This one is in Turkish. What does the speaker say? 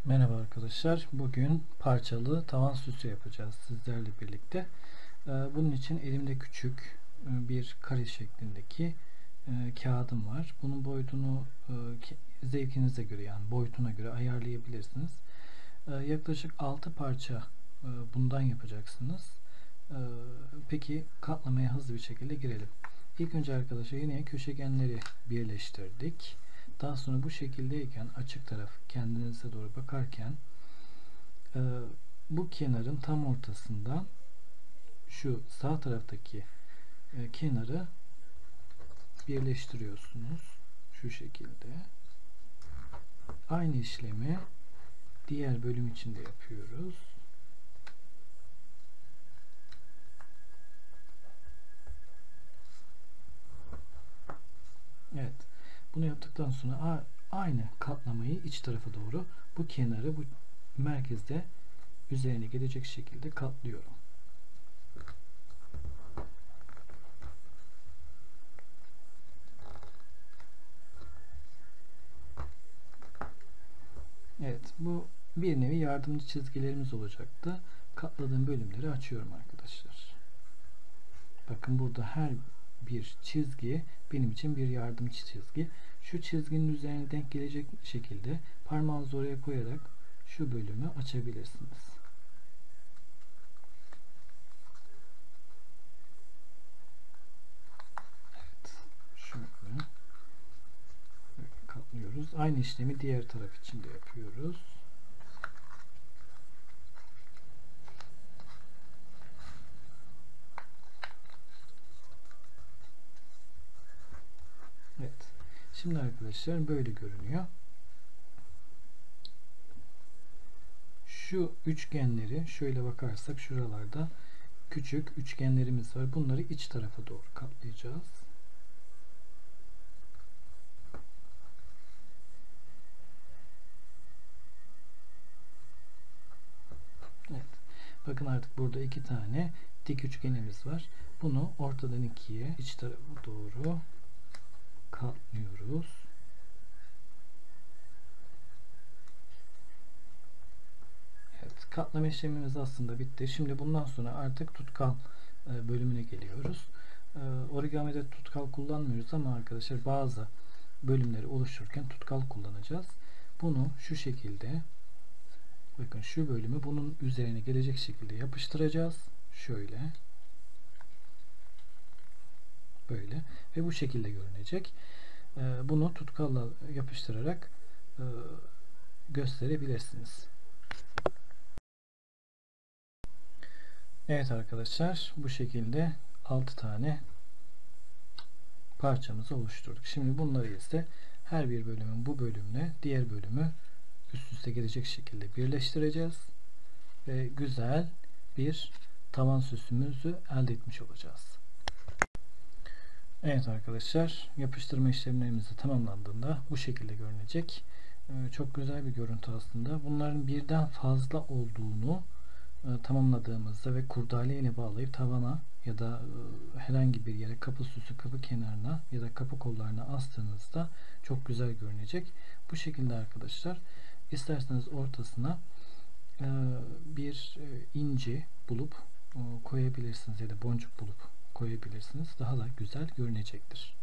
Merhaba arkadaşlar. Bugün parçalı tavan süsü yapacağız sizlerle birlikte. Bunun için elimde küçük bir kare şeklindeki kağıdım var. Bunun boyutunu zevkinize göre, yani boyutuna göre ayarlayabilirsiniz. Yaklaşık 6 parça bundan yapacaksınız. E, peki katlamaya hızlı bir şekilde girelim. İlk önce arkadaşlar yine köşegenleri birleştirdik. Daha sonra bu şekildeyken açık taraf kendinize doğru bakarken bu kenarın tam ortasından şu sağ taraftaki kenarı birleştiriyorsunuz. Şu şekilde. Aynı işlemi diğer bölüm için de yapıyoruz. Evet. Bunu yaptıktan sonra aynı katlamayı iç tarafa doğru bu kenarı bu merkezde üzerine gelecek şekilde katlıyorum. Evet, bu bir nevi yardımcı çizgilerimiz olacaktı. Katladığım bölümleri açıyorum arkadaşlar. Bakın burada her bir çizgi benim için bir yardımcı çizgi. Şu çizginin üzerine denk gelecek şekilde parmağınızı oraya koyarak şu bölümü açabilirsiniz. Evet, şöyle katlıyoruz. Aynı işlemi diğer taraf için de yapıyoruz. Evet. Şimdi arkadaşlar böyle görünüyor. Şu üçgenleri şöyle bakarsak şuralarda küçük üçgenlerimiz var. Bunları iç tarafa doğru katlayacağız. Evet. Bakın artık burada iki tane dik üçgenimiz var. Bunu ortadan ikiye iç tarafa doğru katlıyoruz. Evet, katlama işlemimiz aslında bitti. Şimdi bundan sonra artık tutkal bölümüne geliyoruz. Origamide tutkal kullanmıyoruz ama arkadaşlar bazı bölümleri oluştururken tutkal kullanacağız. Bunu şu şekilde, bakın şu bölümü bunun üzerine gelecek şekilde yapıştıracağız. Şöyle. Böyle. Ve bu şekilde görünecek. Bunu tutkalla yapıştırarak gösterebilirsiniz. Evet arkadaşlar, bu şekilde 6 tane parçamızı oluşturduk. Şimdi bunları ise her bir bölümün bu bölümle diğer bölümü üst üste gelecek şekilde birleştireceğiz ve güzel bir tavan süsümüzü elde etmiş olacağız. Evet arkadaşlar, yapıştırma işlemlerimiz de tamamlandığında bu şekilde görünecek. Çok güzel bir görüntü aslında. Bunların birden fazla olduğunu tamamladığımızda ve kurdale ile bağlayıp tavana ya da herhangi bir yere, kapı süsü, kapı kenarına ya da kapı kollarına astığınızda çok güzel görünecek. Bu şekilde arkadaşlar, isterseniz ortasına bir inci bulup koyabilirsiniz ya da boncuk bulup koyabilirsiniz. Daha da güzel görünecektir.